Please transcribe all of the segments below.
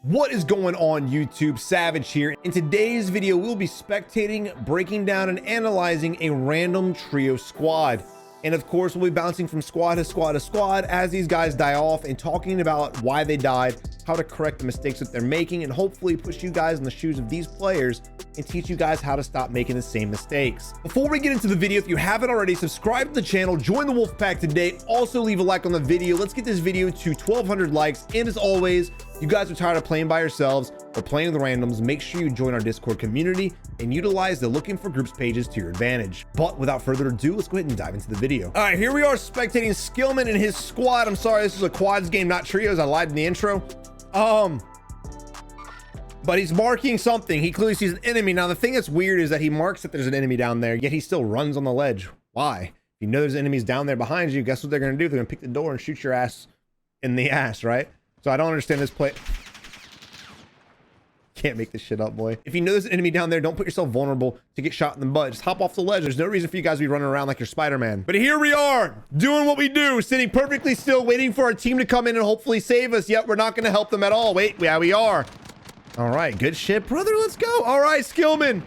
What is going on YouTube? Savage here. In today's video, we'll be spectating, breaking down, and analyzing a random trio squad. And of course, we'll be bouncing from squad to squad to squad as these guys die off and talking about why they died, how to correct the mistakes that they're making, and hopefully push you guys in the shoes of these players and teach you guys how to stop making the same mistakes. Before we get into the video, if you haven't already, subscribe to the channel, join the wolf pack today. Also leave a like on the video. Let's get this video to 1,200 likes. And as always, you guys are tired of playing by yourselves or playing with randoms, make sure you join our Discord community and utilize the looking for groups pages to your advantage. But without further ado, let's go ahead and dive into the video. All right, here we are spectating Skillman and his squad. I'm sorry, this is a quads game, not trios. I lied in the intro. But he's marking something. He clearly sees an enemy. Now, the thing that's weird is that he marks that there's an enemy down there, yet he still runs on the ledge. Why? If you know there's enemies down there behind you, guess what they're going to do? They're going to pick the door and shoot your ass in the ass, right? So I don't understand this play. Can't make this shit up, boy. If you know there's an enemy down there, don't put yourself vulnerable to get shot in the butt. Just hop off the ledge. There's no reason for you guys to be running around like you're Spider-Man. But here we are, doing what we do, sitting perfectly still, waiting for our team to come in and hopefully save us. Yet we're not going to help them at all. Wait, yeah, we are. All right, good shit, brother. Let's go. All right, Skillman.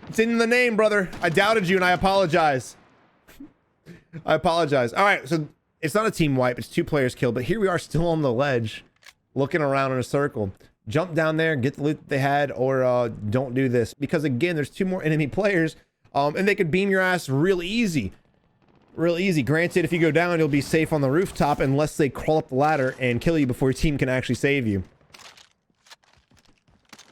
It's in the name, brother. I doubted you and I apologize. I apologize. All right, so it's not a team wipe. It's 2 players killed, but here we are still on the ledge, looking around in a circle. Jump down there, get the loot that they had, or don't do this. Because again, there's 2 more enemy players, and they could beam your ass real easy. Real easy. Granted, if you go down, you'll be safe on the rooftop unless they crawl up the ladder and kill you before your team can actually save you.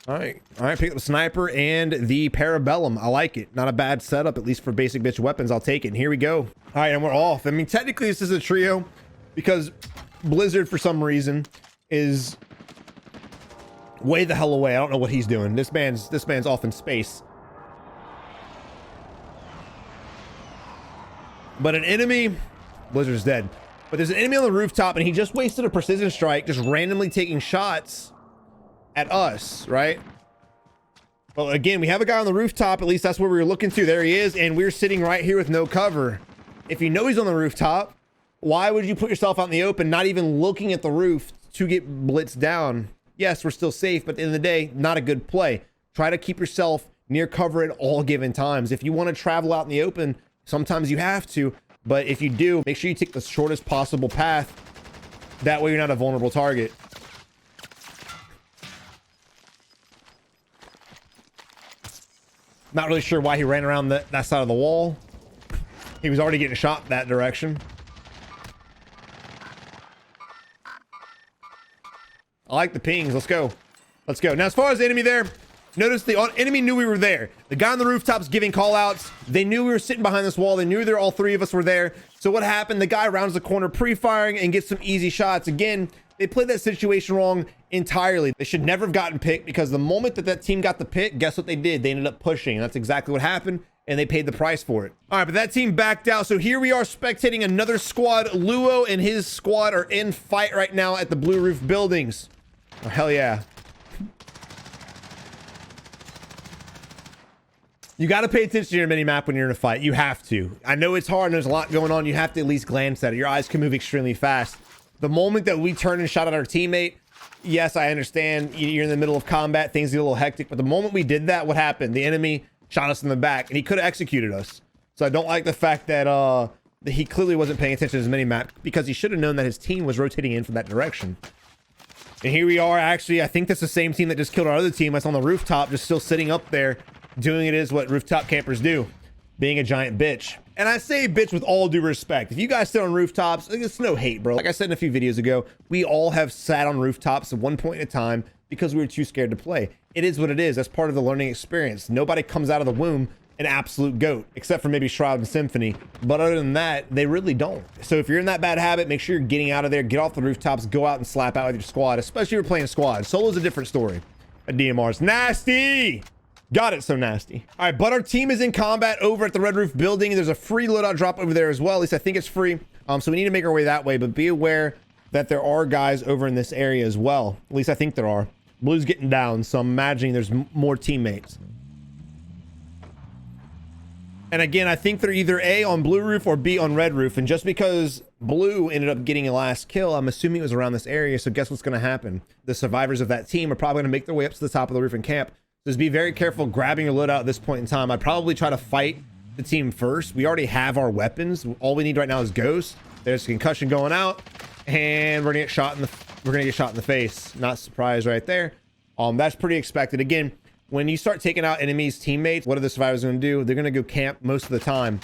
All right, pick up the sniper and the parabellum. I like it. Not a bad setup, at least for basic bitch weapons. I'll take it. And here we go. All right, and we're off. I mean, technically, this is a trio because Blizzard, for some reason, is way the hell away. I don't know what he's doing. This man's off in space. But an enemy, Blizzard's dead. But there's an enemy on the rooftop, and he just wasted a precision strike, just randomly taking shots at us, right? Well, again, we have a guy on the rooftop. At least that's where we were looking to. There he is, and we're sitting right here with no cover. If you know he's on the rooftop, why would you put yourself out in the open, not even looking at the roof to get blitzed down? Yes, we're still safe, but at the end of the day, not a good play. Try to keep yourself near cover at all given times. If you want to travel out in the open, sometimes you have to, but if you do, make sure you take the shortest possible path. That way you're not a vulnerable target. Not really sure why he ran around that side of the wall. He was already getting shot that direction. I like the pings. Let's go. Let's go. Now, as far as the enemy there, notice the enemy knew we were there. The guy on the rooftop's giving call outs. They knew we were sitting behind this wall. They knew there all 3 of us were there. So what happened? The guy rounds the corner pre-firing and gets some easy shots. Again, they played that situation wrong entirely. They should never have gotten picked because the moment that team got the pick, guess what they did? They ended up pushing. And that's exactly what happened. And they paid the price for it. All right, but that team backed out. So here we are spectating another squad. Luo and his squad are in fight right now at the blue roof buildings. Oh, hell yeah. You got to pay attention to your mini-map when you're in a fight. You have to. I know it's hard and there's a lot going on. You have to at least glance at it. Your eyes can move extremely fast. The moment that we turned and shot at our teammate, yes, I understand you're in the middle of combat. Things get a little hectic. But the moment we did that, what happened? The enemy shot us in the back and he could have executed us. So I don't like the fact that he clearly wasn't paying attention to his mini-map because he should have known that his team was rotating in from that direction. And here we are. Actually, I think that's the same team that just killed our other team that's on the rooftop, just still sitting up there doing it is what rooftop campers do, being a giant bitch. And I say bitch with all due respect. If you guys sit on rooftops, it's no hate, bro. Like I said in a few videos ago, we all have sat on rooftops at one point in time because we were too scared to play. It is what it is. That's part of the learning experience. Nobody comes out of the womb an absolute goat, except for maybe Shroud and Symphony. But other than that, they really don't. So if you're in that bad habit, make sure you're getting out of there, get off the rooftops, go out and slap out with your squad, especially if you're playing a squad. Solo's a different story. A DMR's nasty. Got it, so nasty. All right, but our team is in combat over at the red roof building. There's a free loadout drop over there as well. At least I think it's free. So we need to make our way that way, but be aware that there are guys over in this area as well. At least I think there are. Blue's getting down, so I'm imagining there's more teammates. And again, I think they're either A, on blue roof, or B, on red roof. And just because blue ended up getting a last kill, I'm assuming it was around this area. So guess what's going to happen? The survivors of that team are probably going to make their way up to the top of the roof and camp. So just be very careful grabbing your loadout at this point in time. I'd probably try to fight the team first. We already have our weapons. All we need right now is Ghost. There's concussion going out, and we're gonna get shot in the face. Not surprised right there. That's pretty expected. Again, when you start taking out enemies' teammates, what are the survivors going to do? They're going to go camp most of the time,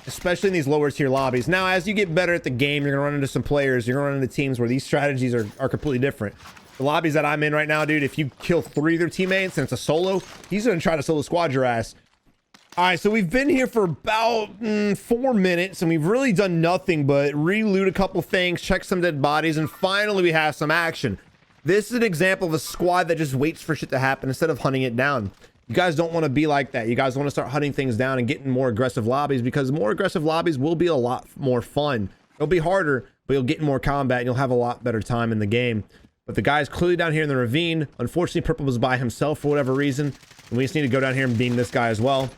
especially in these lower tier lobbies. Now, as you get better at the game, you're going to run into some players. You're going to run into teams where these strategies are completely different. The lobbies that I'm in right now, dude, if you kill 3 of their teammates and it's a solo, he's going to try to solo squad your ass. All right, so we've been here for about 4 minutes, and we've really done nothing but re-loot a couple things, check some dead bodies, and finally we have some action. This is an example of a squad that just waits for shit to happen instead of hunting it down. You guys don't want to be like that. You guys want to start hunting things down and getting more aggressive lobbies, because more aggressive lobbies will be a lot more fun. It'll be harder, but you'll get more combat and you'll have a lot better time in the game. But the guy's clearly down here in the ravine. Unfortunately, Purple was by himself for whatever reason, and we just need to go down here and beam this guy as well.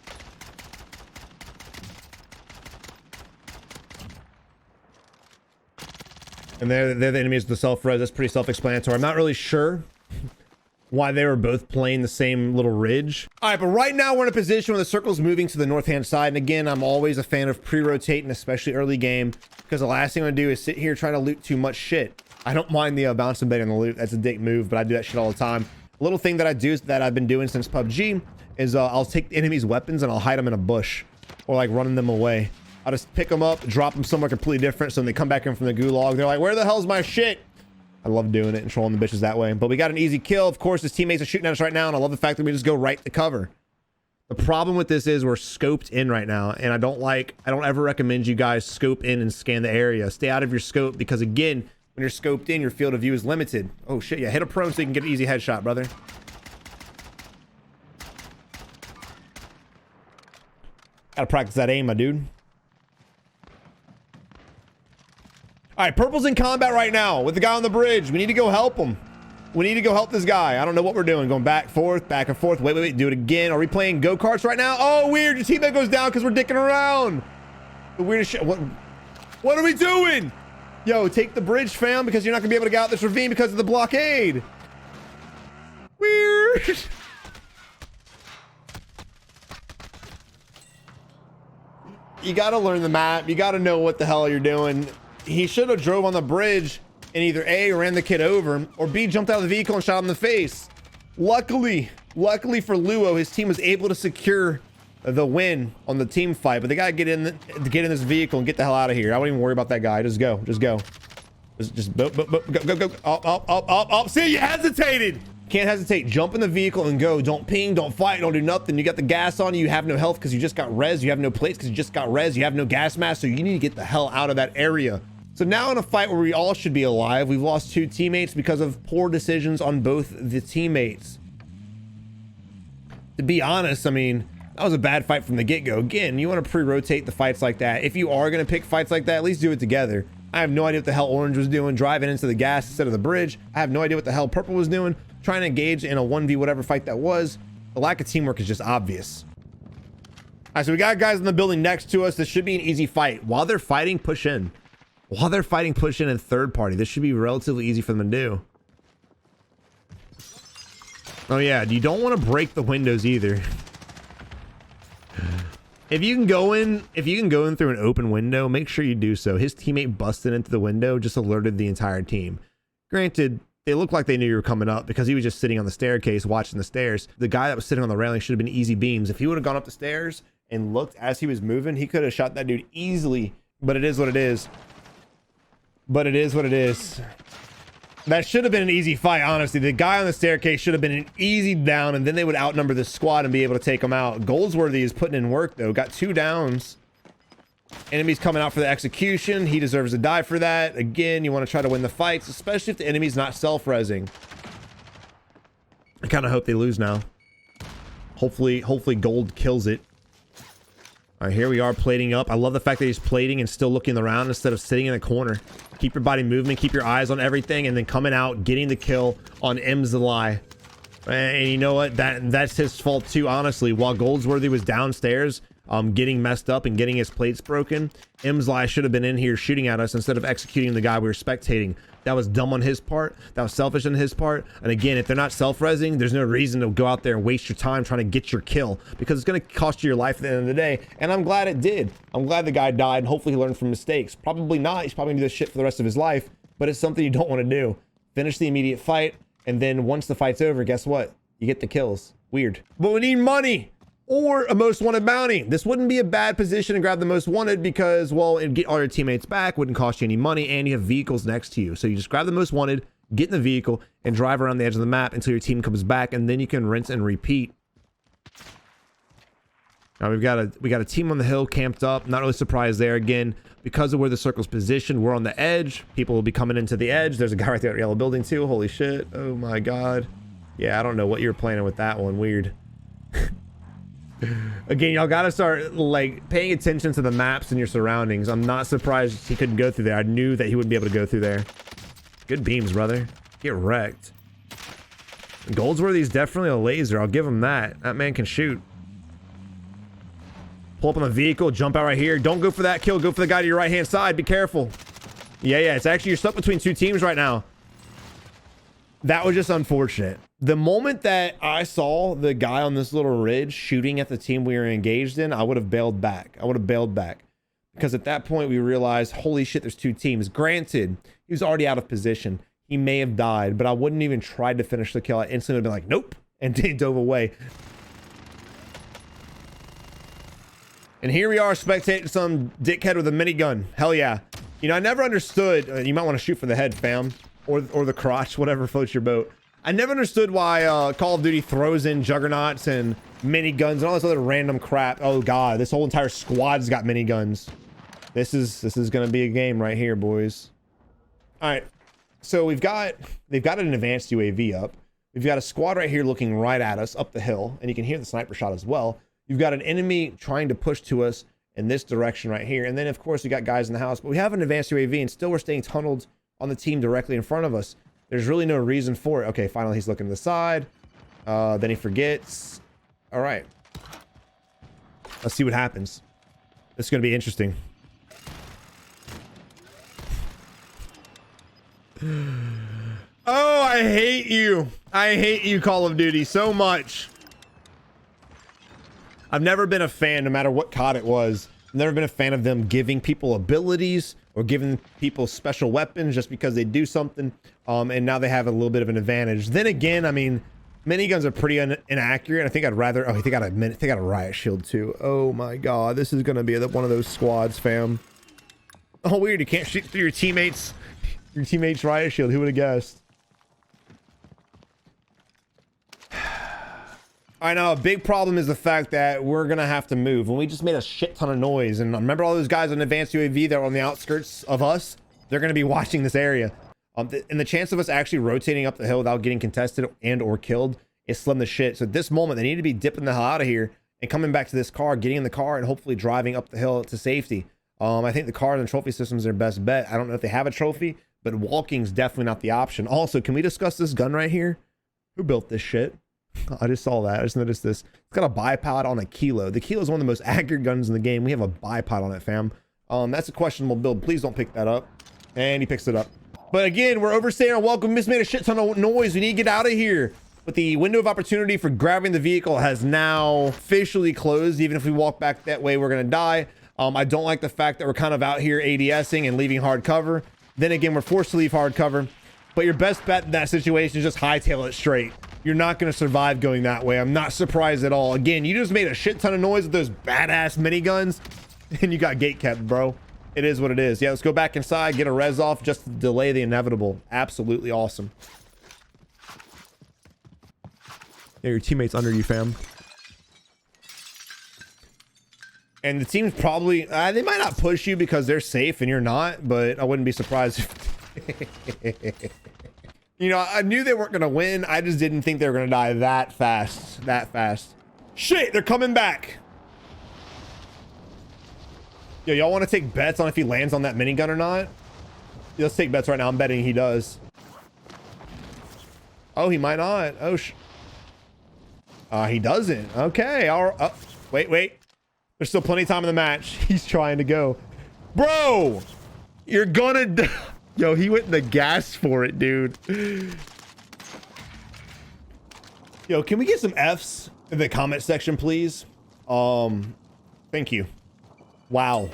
And they're the enemies of the self-res. That's pretty self-explanatory. I'm not really sure why they were both playing the same little ridge. All right, but right now we're in a position where the circle's moving to the north-hand side. And again, I'm always a fan of pre-rotating, especially early game, because the last thing I'm gonna do is sit here trying to loot too much shit. I don't mind the bouncing bait on the loot. That's a dick move, but I do that shit all the time. A little thing that I do that I've been doing since PUBG is I'll take the enemy's weapons and I'll hide them in a bush, or like running them away. I'll just pick them up, drop them somewhere completely different, so when they come back in from the gulag, they're like, where the hell's my shit? I love doing it and trolling the bitches that way. But we got an easy kill. Of course, his teammates are shooting at us right now, and I love the fact that we just go right to cover. The problem with this is we're scoped in right now, and I don't ever recommend you guys scope in and scan the area. Stay out of your scope, because again, when you're scoped in, your field of view is limited. Oh shit, yeah, hit a prone so you can get an easy headshot, brother. Gotta practice that aim, my dude. All right, Purple's in combat right now with the guy on the bridge. We need to go help him. We need to go help this guy. I don't know what we're doing. Going back and forth. Wait. Do it again. Are we playing go-karts right now? Oh, weird. Your teammate goes down because we're dicking around. The weirdest shit. What are we doing? Yo, take the bridge, fam, because you're not going to be able to get out this ravine because of the blockade. Weird. You got to learn the map. You got to know what the hell you're doing. He should have drove on the bridge and either A, ran the kid over, or B, jumped out of the vehicle and shot him in the face. Luckily for Luo, his team was able to secure the win on the team fight, but they gotta get in this vehicle and get the hell out of here. I wouldn't even worry about that guy. Just go. Go. Up. See, you hesitated. Can't hesitate. Jump in the vehicle and go. Don't ping, don't fight, don't do nothing. You got the gas on you. You have no health because you just got res. You have no plates because you just got res. You have no gas mask, so you need to get the hell out of that area. So now in a fight where we all should be alive, we've lost 2 teammates because of poor decisions on both the teammates. To be honest, I mean, that was a bad fight from the get-go. Again, you want to pre-rotate the fights like that. If you are going to pick fights like that, at least do it together. I have no idea what the hell Orange was doing, driving into the gas instead of the bridge. I have no idea what the hell Purple was doing, trying to engage in a 1v whatever fight that was. The lack of teamwork is just obvious. All right, so we got guys in the building next to us. This should be an easy fight. While they're fighting, push in. While they're fighting, push in and third party. This should be relatively easy for them to do. Oh yeah, you don't want to break the windows either. If you can go in through an open window, make sure you do so. His teammate busted into the window, just alerted the entire team. Granted, they looked like they knew you were coming up because he was just sitting on the staircase watching the stairs. The guy that was sitting on the railing should have been easy beams. If he would have gone up the stairs and looked as he was moving, he could have shot that dude easily. But it is what it is. That should have been an easy fight, honestly. The guy on the staircase should have been an easy down, and then they would outnumber the squad and be able to take him out. Goldsworthy is putting in work, though. Got 2 downs. Enemy's coming out for the execution. He deserves to die for that. Again, you want to try to win the fights, especially if the enemy's not self-resing. I kind of hope they lose now. Hopefully Gold kills it. All right, here we are plating up. I love the fact that he's plating and still looking around instead of sitting in the corner. Keep your body moving, keep your eyes on everything, and then coming out, getting the kill on Mzalai. And you know what? That's his fault too, honestly. While Goldsworthy was downstairs, getting messed up and getting his plates broken. Imsly should have been in here shooting at us instead of executing the guy we were spectating. That was dumb on his part. That was selfish on his part. And again, if they're not self-resing, there's no reason to go out there and waste your time trying to get your kill, because it's going to cost you your life at the end of the day. And I'm glad it did. I'm glad the guy died. Hopefully he learned from mistakes. Probably not. He's probably going to do this shit for the rest of his life, but it's something you don't want to do. Finish the immediate fight, and then once the fight's over, guess what? You get the kills. Weird. But we need money or a most wanted bounty. This wouldn't be a bad position to grab the most wanted because, well, it'd get all your teammates back, wouldn't cost you any money, and you have vehicles next to you. So you just grab the most wanted, get in the vehicle, and drive around the edge of the map until your team comes back, and then you can rinse and repeat. Now we got a team on the hill camped up. Not really surprised there. Again, because of where the circle's positioned, we're on the edge. People will be coming into the edge. There's a guy right there at yellow building too. Holy shit. Oh my god. Yeah, I don't know what you were planning with that one. Weird. Again, y'all gotta start like paying attention to the maps and your surroundings. I'm not surprised he couldn't go through there. I knew that he wouldn't be able to go through there. Good beams, brother. Get wrecked. Goldsworthy's definitely a laser. I'll give him that. That man can shoot. Pull up on the vehicle, jump out right here. Don't go for that kill. Go for the guy to your right hand side. Be careful. Yeah, it's actually, you're stuck between two teams right now. That was just unfortunate. The moment that I saw the guy on this little ridge shooting at the team we were engaged in, I would have bailed back. Because at that point we realized, holy shit, there's two teams. Granted, he was already out of position. He may have died, but I wouldn't even try to finish the kill. I instantly would have been like, nope, and dove away. And here we are spectating some dickhead with a minigun. Hell yeah. You know, I never understood, you might want to shoot for the head, fam, or the crotch, whatever floats your boat. I never understood why Call of Duty throws in juggernauts and miniguns and all this other random crap. Oh god, this whole entire squad's got miniguns. This is gonna be a game right here, boys. All right, so they've got an advanced UAV up. We've got a squad right here looking right at us up the hill, and you can hear the sniper shot as well. You've got an enemy trying to push to us in this direction right here, and then of course we got guys in the house, but we have an advanced UAV, and still we're staying tunneled on the team directly in front of us. There's really no reason for it. Okay, finally he's looking to the side. Then he forgets. All right. Let's see what happens. This is going to be interesting. Oh, I hate you. I hate you, Call of Duty, so much. I've never been a fan, no matter what COD it was. I've never been a fan of them giving people abilities or giving people special weapons just because they do something. And now they have a little bit of an advantage. Then again, I mean, miniguns are pretty inaccurate. I think I'd rather, oh, they got a riot shield too. Oh my god, this is gonna be one of those squads, fam. Oh weird, you can't shoot through your teammates riot shield. Who would have guessed? I know a big problem is the fact that we're gonna have to move, and we just made a shit ton of noise. And remember all those guys on advanced UAV that were on the outskirts of us? They're gonna be watching this area. And the chance of us actually rotating up the hill without getting contested and or killed is slim to shit. So at this moment, they need to be dipping the hell out of here and coming back to this car, getting in the car, and hopefully driving up the hill to safety. I think the car and the trophy system is their best bet. I don't know if they have a trophy, but walking's definitely not the option. Also, can we discuss this gun right here? Who built this shit? I just saw that. I just noticed this. It's got a bipod on a Kilo. The Kilo is one of the most accurate guns in the game. We have a bipod on it, fam. That's a questionable build. Please don't pick that up. And he picks it up. But again, we're overstaying our welcome. Just made a shit ton of noise. We need to get out of here. But the window of opportunity for grabbing the vehicle has now officially closed. Even if we walk back that way, we're going to die. I don't like the fact that we're kind of out here ADSing and leaving hard cover. Then again, we're forced to leave hard cover. But your best bet in that situation is just hightail it straight. You're not going to survive going that way. I'm not surprised at all. Again, you just made a shit ton of noise with those badass miniguns, and you got gate kept, bro. It is what it is. Yeah, let's go back inside, get a res off just to delay the inevitable. Absolutely awesome. Yeah, your teammate's under you, fam. And the team's probably, they might not push you because they're safe and you're not, but I wouldn't be surprised if... You know, I knew they weren't going to win. I just didn't think they were going to die that fast. Shit, they're coming back. Yo, y'all want to take bets on if he lands on that minigun or not? Yeah, let's take bets right now. I'm betting he does. Oh, he might not. Oh, he doesn't. Okay. Wait. There's still plenty of time in the match. He's trying to go. Bro, you're gonna... Yo, he went in the gas for it, dude. Yo, can we get some Fs in the comment section, please? Thank you. Wow.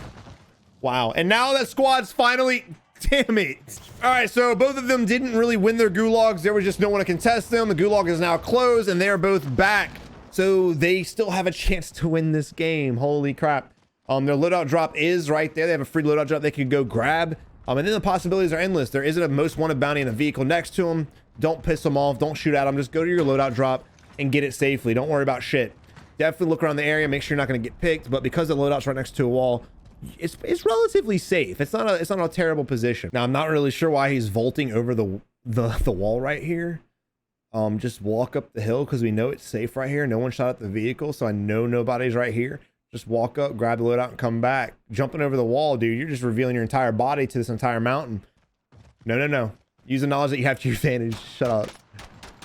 Wow. And now that squad's finally... Damn it. All right, so both of them didn't really win their gulags. There was just no one to contest them. The gulag is now closed, and they are both back. So they still have a chance to win this game. Holy crap. Their loadout drop is right there. They have a free loadout drop they could go grab. And then the possibilities are endless. There isn't a most wanted bounty in a vehicle next to them. Don't piss them off. Don't shoot at them. Just go to your loadout drop and get it safely. Don't worry about shit. Definitely look around the area. Make sure you're not going to get picked. But because the loadout's right next to a wall, it's relatively safe. It's not a terrible position. Now, I'm not really sure why he's vaulting over the wall right here. Just walk up the hill because we know it's safe right here. No one shot at the vehicle, so I know nobody's right here. Just walk up, grab the loadout, and come back. Jumping over the wall, dude, you're just revealing your entire body to this entire mountain. No. Use the knowledge that you have to your advantage. Shut up.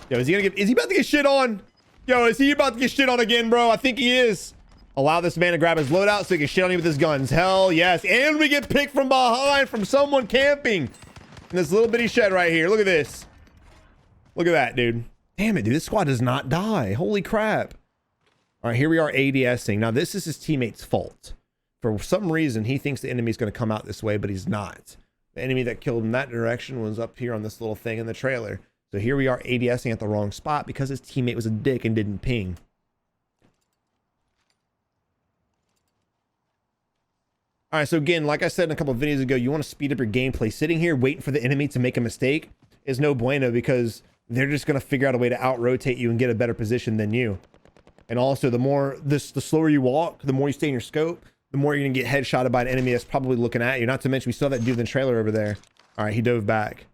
Yo, is he about to get shit on? Yo, is he about to get shit on again, bro? I think he is. Allow this man to grab his loadout so he can shit on you with his guns. Hell yes. And we get picked from behind from someone camping in this little bitty shed right here. Look at this. Look at that, dude. Damn it, dude. This squad does not die. Holy crap. All right, here we are ADSing. Now, this is his teammate's fault. For some reason, he thinks the enemy's going to come out this way, but he's not. The enemy that killed him in that direction was up here on this little thing in the trailer. So here we are ADSing at the wrong spot because his teammate was a dick and didn't ping. All right, so again, like I said in a couple of videos ago, you want to speed up your gameplay. Sitting here waiting for the enemy to make a mistake is no bueno because they're just going to figure out a way to out-rotate you and get a better position than you. And also, the slower you walk, the more you stay in your scope, the more you're going to get headshotted by an enemy that's probably looking at you. Not to mention, we saw that dude in the trailer over there. All right, he dove back.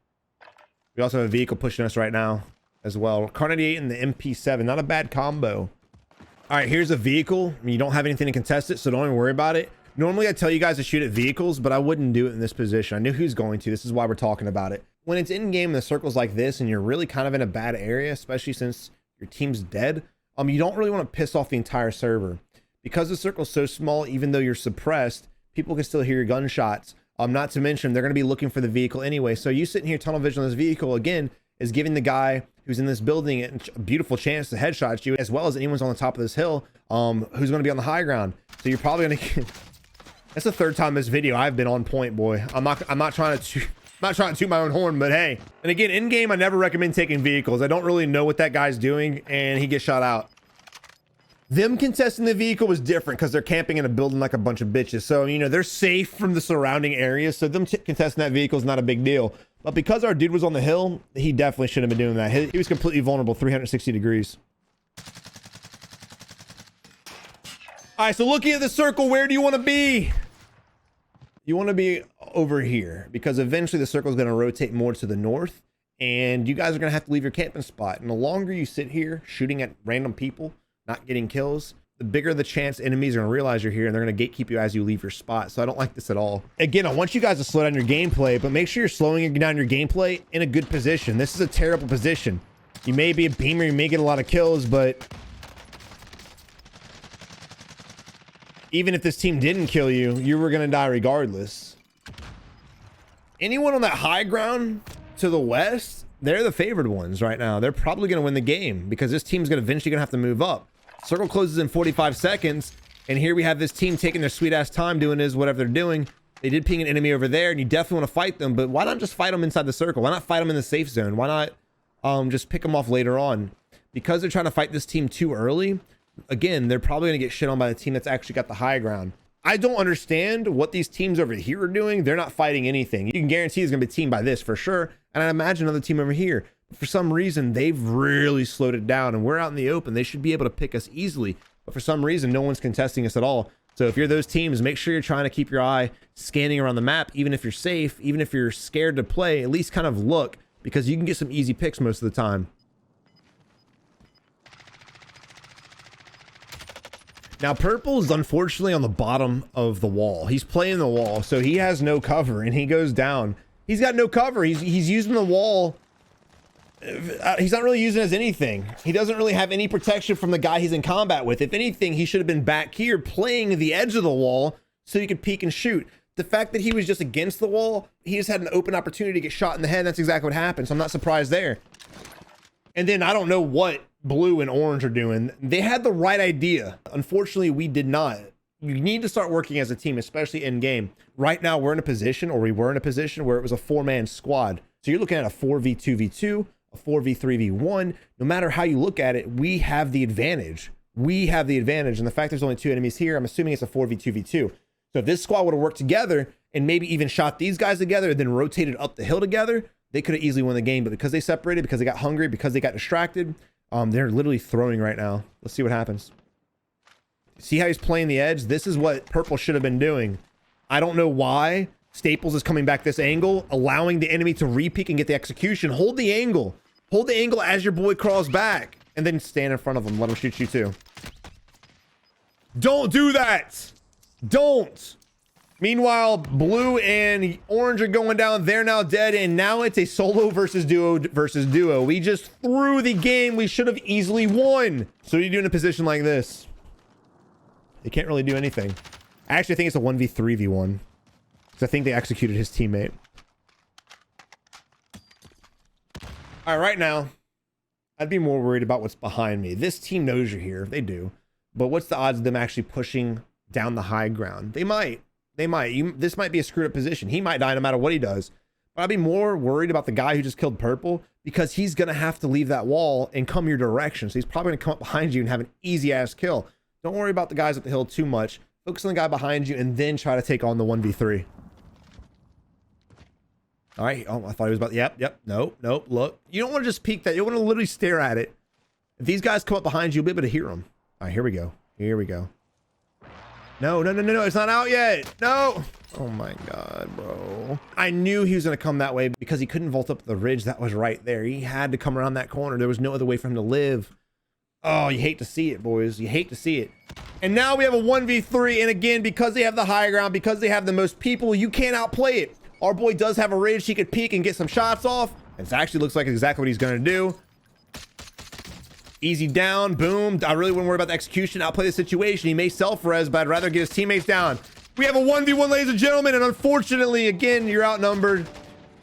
We also have a vehicle pushing us right now as well. Car 98 and the MP7, not a bad combo. All right, here's a vehicle. I mean, you don't have anything to contest it, so don't even worry about it. Normally, I tell you guys to shoot at vehicles, but I wouldn't do it in this position. I knew he was going to. This is why we're talking about it. When it's in-game in the circles like this, and you're really kind of in a bad area, especially since your team's dead, you don't really want to piss off the entire server. Because the circle's so small, even though you're suppressed, people can still hear your gunshots. Not to mention, they're going to be looking for the vehicle anyway. So you sitting here tunnel vision on this vehicle, again, is giving the guy who's in this building a beautiful chance to headshot you, as well as anyone's on the top of this hill who's going to be on the high ground. So you're probably going to... That's the third time this video I've been on point, boy. I'm not trying to toot my own horn, but hey. And again, in game, I never recommend taking vehicles. I don't really know what that guy's doing, and he gets shot out. Them contesting the vehicle was different because they're camping in a building like a bunch of bitches. So, you know, they're safe from the surrounding areas. So them contesting that vehicle is not a big deal. But because our dude was on the hill, he definitely shouldn't have been doing that. He was completely vulnerable, 360 degrees. All right, so looking at the circle, where do you want to be? You want to be over here because eventually the circle is going to rotate more to the north and you guys are going to have to leave your camping spot. And the longer you sit here shooting at random people, not getting kills, the bigger the chance enemies are going to realize you're here and they're going to gatekeep you as you leave your spot. So I don't like this at all. Again, I want you guys to slow down your gameplay, but make sure you're slowing down your gameplay in a good position. This is a terrible position. You may be a beamer, you may get a lot of kills, but even if this team didn't kill you, you were going to die regardless. Anyone on that high ground to the west, they're the favored ones right now. They're probably going to win the game because this team's going to eventually have to move up. Circle closes in 45 seconds. And here we have this team taking their sweet ass time doing whatever they're doing. They did ping an enemy over there and you definitely want to fight them, but why not just fight them inside the circle? Why not fight them in the safe zone? Why not just pick them off later on? Because they're trying to fight this team too early. Again, they're probably going to get shit on by the team that's actually got the high ground. I don't understand what these teams over here are doing. They're not fighting anything. You can guarantee it's going to be a team by this for sure. And I imagine another team over here. For some reason, they've really slowed it down and we're out in the open. They should be able to pick us easily. But for some reason, no one's contesting us at all. So if you're those teams, make sure you're trying to keep your eye scanning around the map. Even if you're safe, even if you're scared to play, at least kind of look because you can get some easy picks most of the time. Now, purple is unfortunately on the bottom of the wall. He's playing the wall, so he has no cover, and he goes down. He's got no cover. He's using the wall he's not really using it as anything. He doesn't really have any protection from the guy he's in combat with. If anything, he should have been back here playing the edge of the wall so he could peek and shoot. The fact that he was just against the wall, he just had an open opportunity to get shot in the head. That's exactly what happened. So I'm not surprised there. And then I don't know what blue and orange are doing. They had the right idea. Unfortunately, we did not. You need to start working as a team, especially in game. Right now, we're in a position, or we were in a position where it was a 4-man squad. So you're looking at a 4v2v2, a 4v3v1. No matter how you look at it, we have the advantage. We have the advantage. And the fact there's only 2 enemies here, I'm assuming it's a 4v2v2. So if this squad would have worked together and maybe even shot these guys together and then rotated up the hill together, they could have easily won the game. But because they separated, because they got hungry, because they got distracted, they're literally throwing right now. Let's see what happens. See how he's playing the edge? This is what purple should have been doing. I don't know why Staples is coming back this angle, allowing the enemy to re-peek and get the execution. Hold the angle. Hold the angle as your boy crawls back, and then stand in front of him. Let him shoot you too. Don't do that. Don't. Meanwhile, blue and orange are going down. They're now dead, and now it's a solo versus duo. We just threw the game. We should have easily won. So you do in a position like this? They can't really do anything. I actually think it's a 1v3v1. Because I think they executed his teammate. All right, right now, I'd be more worried about what's behind me. This team knows you're here. They do. But what's the odds of them actually pushing down the high ground? They might. They might. This might be a screwed up position. He might die no matter what he does. But I'd be more worried about the guy who just killed purple, because he's going to have to leave that wall and come your direction. So he's probably going to come up behind you and have an easy ass kill. Don't worry about the guys up the hill too much. Focus on the guy behind you and then try to take on the 1v3. All right. Oh, I thought he was about... Yep. Nope. Look. You don't want to just peek that. You want to literally stare at it. If these guys come up behind you, you'll be able to hear them. All right, here we go. No. It's not out yet. No. Oh my God, bro. I knew he was going to come that way because he couldn't vault up the ridge that was right there. He had to come around that corner. There was no other way for him to live. Oh, you hate to see it, boys. You hate to see it. And now we have a 1v3. And again, because they have the high ground, because they have the most people, you can't outplay it. Our boy does have a ridge. He could peek and get some shots off. It actually looks like exactly what he's going to do. Easy down. Boom. I really wouldn't worry about the execution. Outplay the situation. He may self-res, but I'd rather get his teammates down. We have a 1v1, ladies and gentlemen. And unfortunately, again, you're outnumbered.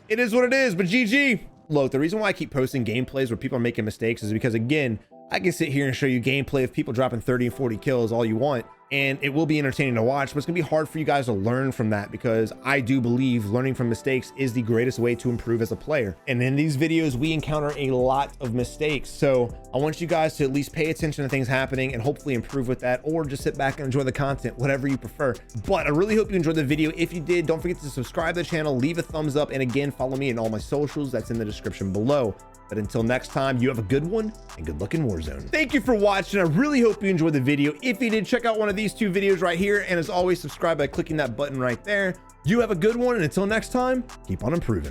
It is what it is, but GG. Look, the reason why I keep posting gameplays where people are making mistakes is because, again, I can sit here and show you gameplay of people dropping 30 and 40 kills all you want, and it will be entertaining to watch, but it's gonna be hard for you guys to learn from that, because I do believe learning from mistakes is the greatest way to improve as a player. And in these videos, we encounter a lot of mistakes. So I want you guys to at least pay attention to things happening and hopefully improve with that, or just sit back and enjoy the content, whatever you prefer. But I really hope you enjoyed the video. If you did, don't forget to subscribe to the channel, leave a thumbs up, and again, follow me in all my socials. That's in the description below. But until next time, you have a good one, and good luck in Warzone. Thank you for watching. I really hope you enjoyed the video. If you did, check out one of these 2 videos right here. And as always, subscribe by clicking that button right there. You have a good one, and until next time, keep on improving.